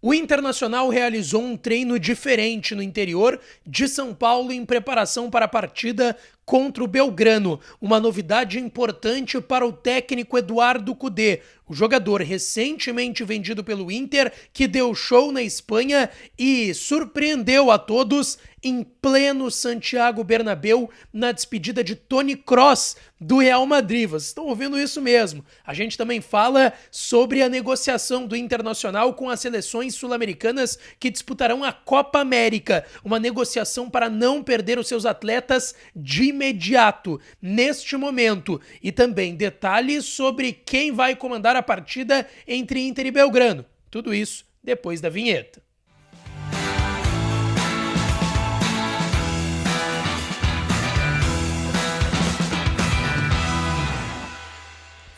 O Internacional realizou um treino diferente no interior de São Paulo em preparação para a partida contra o Belgrano, uma novidade importante para o técnico Eduardo Cudê, o jogador recentemente vendido pelo Inter, que deu show na Espanha e surpreendeu a todos em pleno Santiago Bernabéu na despedida de Toni Kroos do Real Madrid. Vocês estão ouvindo isso mesmo. A gente também fala sobre a negociação do Internacional com as seleções sul-americanas que disputarão a Copa América, uma negociação para não perder os seus atletas de imediato, neste momento. E também detalhes sobre quem vai comandar a partida entre Inter e Belgrano. Tudo isso depois da vinheta.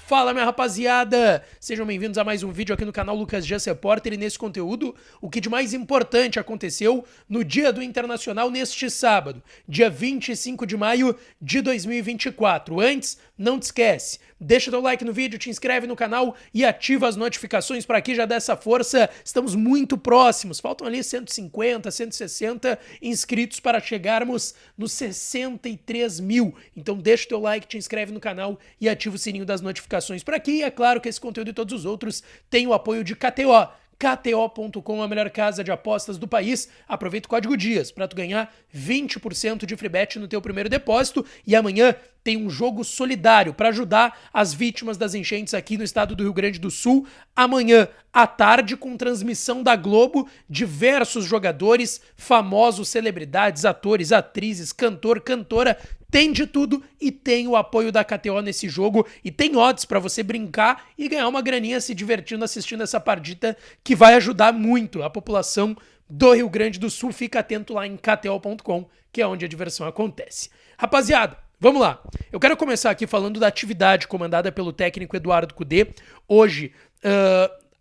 Fala, minha rapaziada! Sejam bem-vindos a mais um vídeo aqui no canal Lucas Dias Repórter, e nesse conteúdo, o que de mais importante aconteceu no dia do Internacional neste sábado, dia 25 de maio de 2024. Antes, não te esquece, deixa teu like no vídeo, te inscreve no canal e ativa as notificações para aqui já dessa força. Estamos muito próximos, faltam ali 150, 160 inscritos para chegarmos nos 63 mil. Então deixa teu like, te inscreve no canal e ativa o sininho das notificações por aqui. E é claro que esse conteúdo e todos os outros têm o apoio de KTO. KTO.com, a melhor casa de apostas do país. Aproveita o código DIAS para tu ganhar 20% de free bet no teu primeiro depósito. E amanhã tem um jogo solidário para ajudar as vítimas das enchentes aqui no estado do Rio Grande do Sul. Amanhã à tarde, com transmissão da Globo, diversos jogadores, famosos, celebridades, atores, atrizes, cantor, cantora, tem de tudo e tem o apoio da KTO nesse jogo e tem odds para você brincar e ganhar uma graninha se divertindo assistindo essa partida, que vai ajudar muito a população do Rio Grande do Sul. Fica atento lá em KTO.com, que é onde a diversão acontece. Rapaziada, vamos lá. Eu quero começar aqui falando da atividade comandada pelo técnico Eduardo Cudê hoje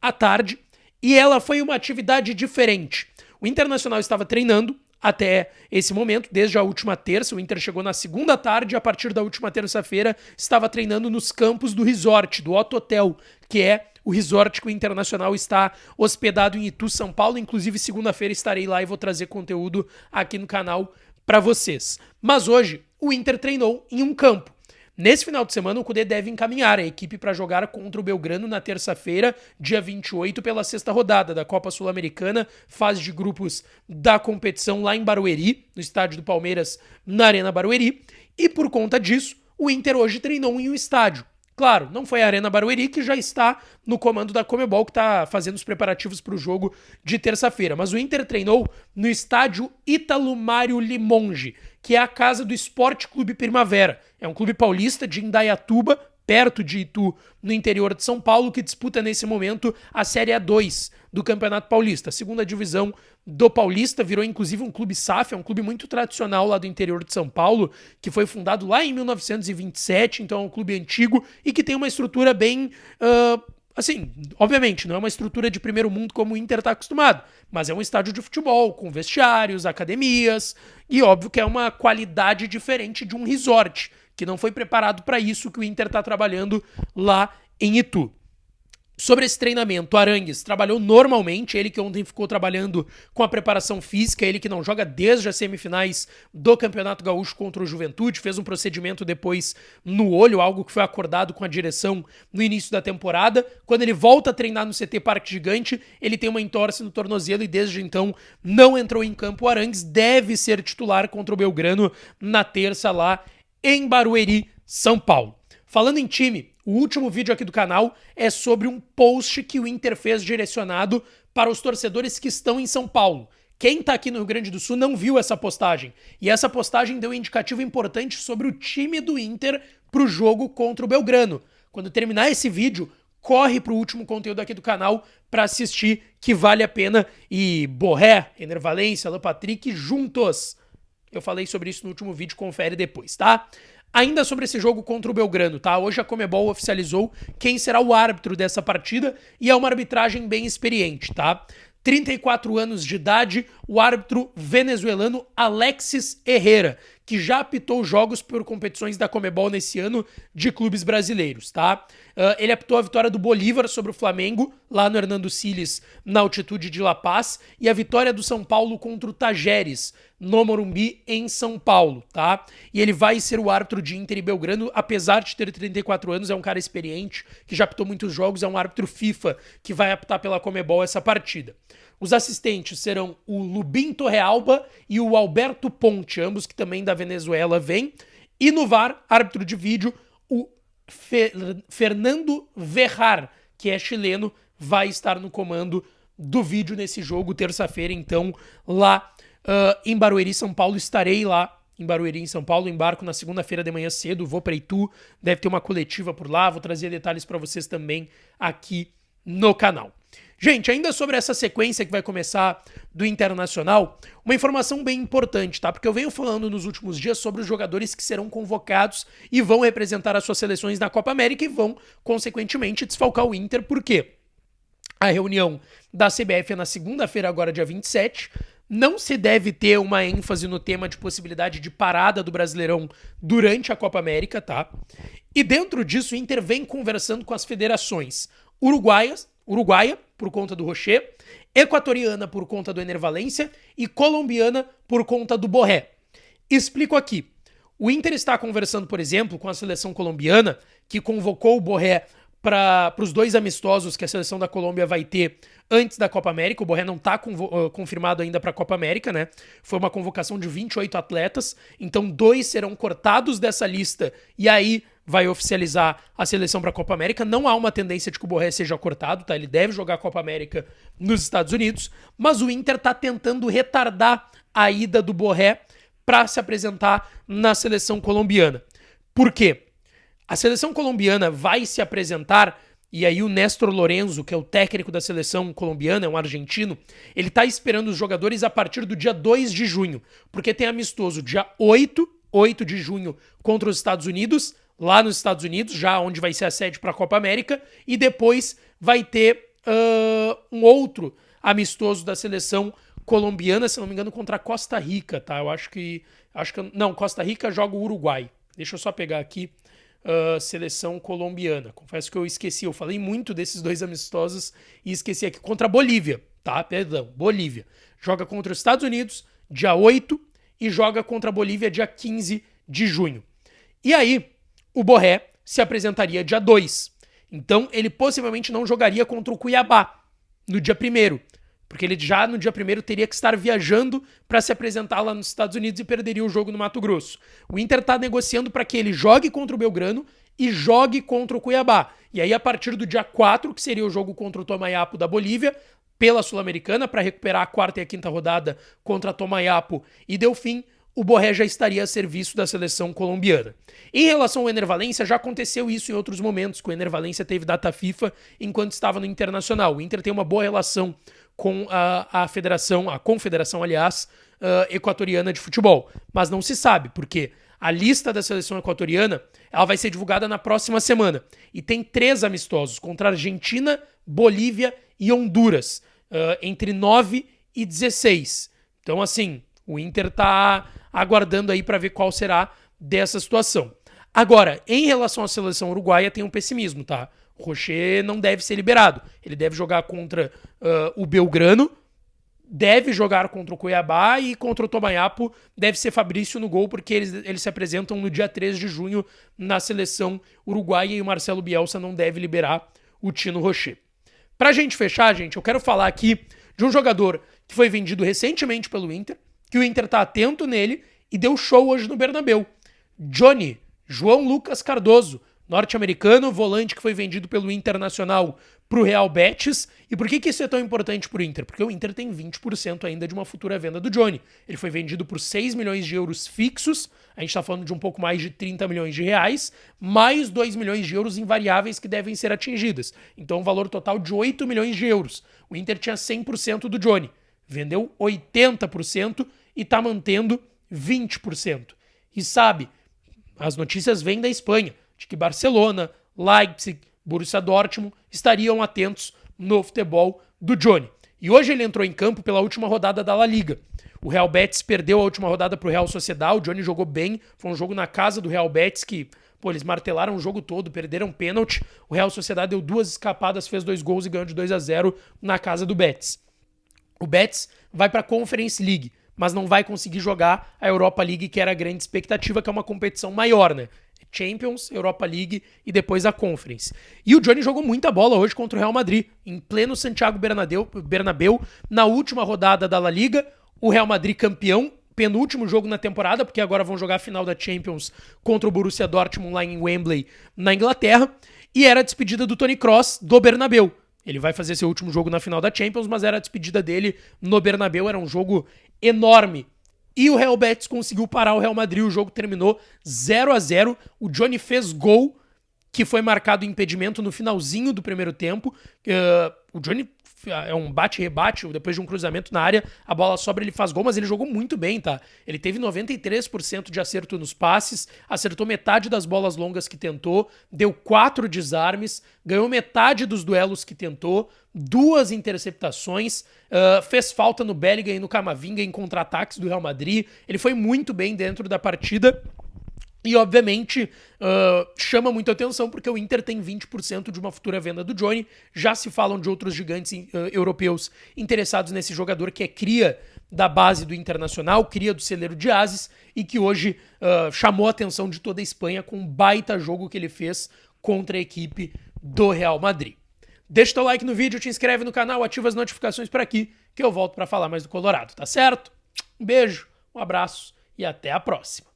à tarde, e ela foi uma atividade diferente. O Internacional estava treinando até esse momento, desde a última terça. O Inter chegou na segunda tarde e a partir da última terça-feira estava treinando nos campos do resort, do Otto Hotel, que é o resort que o Internacional está hospedado em Itu, São Paulo. Inclusive, segunda-feira estarei lá e vou trazer conteúdo aqui no canal para vocês. Mas hoje, o Inter treinou em um campo. Nesse final de semana, o Cudê deve encaminhar a equipe para jogar contra o Belgrano na terça-feira, dia 28, pela sexta rodada da Copa Sul-Americana, fase de grupos da competição lá em Barueri, no estádio do Palmeiras, na Arena Barueri. E por conta disso, o Inter hoje treinou em um estádio. Claro, não foi a Arena Barueri, que já está no comando da Conmebol, que está fazendo os preparativos para o jogo de terça-feira. Mas o Inter treinou no estádio Ítalo Mário Limonge, que é a casa do Esporte Clube Primavera. É um clube paulista de Indaiatuba, perto de Itu, no interior de São Paulo, que disputa nesse momento a Série A2 do Campeonato Paulista. A segunda divisão do Paulista, virou inclusive um clube SAF, é um clube muito tradicional lá do interior de São Paulo, que foi fundado lá em 1927, então é um clube antigo e que tem uma estrutura bem... assim, obviamente, não é uma estrutura de primeiro mundo como o Inter está acostumado, mas é um estádio de futebol, com vestiários, academias, e óbvio que é uma qualidade diferente de um resort, que não foi preparado para isso que o Inter está trabalhando lá em Itu. Sobre esse treinamento, o Arangues trabalhou normalmente, ele que ontem ficou trabalhando com a preparação física, ele que não joga desde as semifinais do Campeonato Gaúcho contra o Juventude, fez um procedimento depois no olho, algo que foi acordado com a direção no início da temporada. Quando ele volta a treinar no CT Parque Gigante, ele tem uma entorse no tornozelo e desde então não entrou em campo. O Arangues deve ser titular contra o Belgrano na terça lá em Barueri, São Paulo. Falando em time, o último vídeo aqui do canal é sobre um post que o Inter fez direcionado para os torcedores que estão em São Paulo. Quem tá aqui no Rio Grande do Sul não viu essa postagem. E essa postagem deu um indicativo importante sobre o time do Inter pro jogo contra o Belgrano. Quando terminar esse vídeo, corre pro último conteúdo aqui do canal para assistir, que vale a pena. E Borré, Ener Valencia, Alan Patrick juntos. Eu falei sobre isso no último vídeo, confere depois, tá? Ainda sobre esse jogo contra o Belgrano, tá? Hoje a Conmebol oficializou quem será o árbitro dessa partida e é uma arbitragem bem experiente, tá? 34 anos de idade, o árbitro venezuelano Alexis Herrera, que já apitou jogos por competições da Conmebol nesse ano de clubes brasileiros, tá? Ele apitou a vitória do Bolívar sobre o Flamengo, lá no Hernando Siles, na altitude de La Paz, e a vitória do São Paulo contra o Tajeres, no Morumbi, em São Paulo, tá? E ele vai ser o árbitro de Inter e Belgrano, apesar de ter 34 anos, é um cara experiente, que já apitou muitos jogos, é um árbitro FIFA que vai apitar pela Conmebol essa partida. Os assistentes serão o Lubin Torrealba e o Alberto Ponte, ambos que também da Venezuela vêm. E no VAR, árbitro de vídeo, o Fernando Verrar, que é chileno, vai estar no comando do vídeo nesse jogo, terça-feira, então, lá em Barueri, São Paulo. Estarei lá em Barueri, em São Paulo, embarco na segunda-feira de manhã cedo, vou para Itu, deve ter uma coletiva por lá, vou trazer detalhes para vocês também aqui no canal. Gente, ainda sobre essa sequência que vai começar do Internacional, uma informação bem importante, tá? Porque eu venho falando nos últimos dias sobre os jogadores que serão convocados e vão representar as suas seleções na Copa América e vão, consequentemente, desfalcar o Inter. Por quê? A reunião da CBF é na segunda-feira, agora dia 27. Não se deve ter uma ênfase no tema de possibilidade de parada do Brasileirão durante a Copa América, tá? E dentro disso, o Inter vem conversando com as federações uruguaia, por conta do Rocher, equatoriana por conta do Ener Valencia e colombiana por conta do Borré. Explico aqui. O Inter está conversando, por exemplo, com a seleção colombiana, que convocou o Borré para os 2 amistosos que a seleção da Colômbia vai ter antes da Copa América. O Borré não está confirmado ainda para a Copa América, né? Foi uma convocação de 28 atletas, então 2 serão cortados dessa lista e aí vai oficializar a seleção para a Copa América. Não há uma tendência de que o Borré seja cortado, tá? Ele deve jogar a Copa América nos Estados Unidos, mas o Inter está tentando retardar a ida do Borré para se apresentar na seleção colombiana. Por quê? A seleção colombiana vai se apresentar, e aí o Néstor Lorenzo, que é o técnico da seleção colombiana, é um argentino, ele tá esperando os jogadores a partir do dia 2 de junho, porque tem amistoso dia 8 de junho contra os Estados Unidos, lá nos Estados Unidos, já onde vai ser a sede para a Copa América, e depois vai ter um outro amistoso da seleção colombiana, se não me engano, contra a Costa Rica, tá? Não, Costa Rica joga o Uruguai. Deixa eu só pegar aqui. Seleção colombiana. Confesso que eu esqueci, eu falei muito desses 2 amistosos e esqueci aqui. Contra a Bolívia, tá? Perdão, Bolívia. Joga contra os Estados Unidos, dia 8, e joga contra a Bolívia, dia 15 de junho. E aí, o Borré se apresentaria dia 2. Então, ele possivelmente não jogaria contra o Cuiabá no dia 1º, porque ele já no dia 1º teria que estar viajando para se apresentar lá nos Estados Unidos e perderia o jogo no Mato Grosso. O Inter está negociando para que ele jogue contra o Belgrano e jogue contra o Cuiabá. E aí, a partir do dia 4, que seria o jogo contra o Tomayapo da Bolívia, pela Sul-Americana, para recuperar a 4ª e a 5ª rodada contra Tomayapo e Delfim, o Borré já estaria a serviço da seleção colombiana. Em relação ao Ener Valencia, já aconteceu isso em outros momentos, que o Ener Valencia teve data FIFA enquanto estava no Internacional. O Inter tem uma boa relação com a confederação, aliás, equatoriana de futebol. Mas não se sabe, porque a lista da seleção equatoriana ela vai ser divulgada na próxima semana. E tem 3 amistosos contra Argentina, Bolívia e Honduras, entre 9 e 16. Então, assim, o Inter tá aguardando aí para ver qual será dessa situação. Agora, em relação à seleção uruguaia, tem um pessimismo, tá? O Rocher não deve ser liberado. Ele deve jogar contra o Belgrano, deve jogar contra o Cuiabá e contra o Tomayapo deve ser Fabrício no gol, porque eles se apresentam no dia 3 de junho na seleção uruguaia e o Marcelo Bielsa não deve liberar o Tino Rocher. Pra gente fechar, gente, eu quero falar aqui de um jogador que foi vendido recentemente pelo Inter, que o Inter tá atento nele e deu show hoje no Bernabéu. João Lucas Cardoso, norte-americano, volante que foi vendido pelo Internacional pro Real Betis. E por que isso é tão importante pro Inter? Porque o Inter tem 20% ainda de uma futura venda do Johnny. Ele foi vendido por 6 milhões de euros fixos, a gente tá falando de um pouco mais de 30 milhões de reais, mais 2 milhões de euros em variáveis que devem ser atingidas. Então um valor total de 8 milhões de euros. O Inter tinha 100% do Johnny, vendeu 80% e tá mantendo 20%. E sabe, as notícias vêm da Espanha, de que Barcelona, Leipzig, Borussia Dortmund estariam atentos no futebol do Johnny. E hoje ele entrou em campo pela última rodada da La Liga. O Real Betis perdeu a última rodada pro Real Sociedad, o Johnny jogou bem, foi um jogo na casa do Real Betis que, pô, eles martelaram o jogo todo, perderam pênalti, o Real Sociedad deu 2 escapadas, fez 2 gols e ganhou de 2-0 na casa do Betis. O Betis vai pra Conference League, mas não vai conseguir jogar a Europa League, que era a grande expectativa, que é uma competição maior, né? Champions, Europa League e depois a Conference. E o Johnny jogou muita bola hoje contra o Real Madrid, em pleno Santiago Bernabéu, na última rodada da La Liga, o Real Madrid campeão, penúltimo jogo na temporada, porque agora vão jogar a final da Champions contra o Borussia Dortmund lá em Wembley, na Inglaterra, e era a despedida do Toni Kroos do Bernabéu. Ele vai fazer seu último jogo na final da Champions, mas era a despedida dele no Bernabéu, era um jogo enorme. E o Real Betis conseguiu parar o Real Madrid, o jogo terminou 0-0, o Johnny fez gol, que foi marcado impedimento no finalzinho do primeiro tempo. O Johnny é um bate-rebate, depois de um cruzamento na área, a bola sobra, ele faz gol, mas ele jogou muito bem, tá? Ele teve 93% de acerto nos passes, acertou metade das bolas longas que tentou, deu 4 desarmes, ganhou metade dos duelos que tentou, 2 interceptações, fez falta no Bellingham e no Camavinga em contra-ataques do Real Madrid, ele foi muito bem dentro da partida. E, obviamente, chama muita atenção porque o Inter tem 20% de uma futura venda do Johnny. Já se falam de outros gigantes europeus interessados nesse jogador que é cria da base do Internacional, cria do celeiro de Ases e que hoje chamou a atenção de toda a Espanha com um baita jogo que ele fez contra a equipe do Real Madrid. Deixa teu like no vídeo, te inscreve no canal, ativa as notificações por aqui que eu volto para falar mais do Colorado, tá certo? Um beijo, um abraço e até a próxima.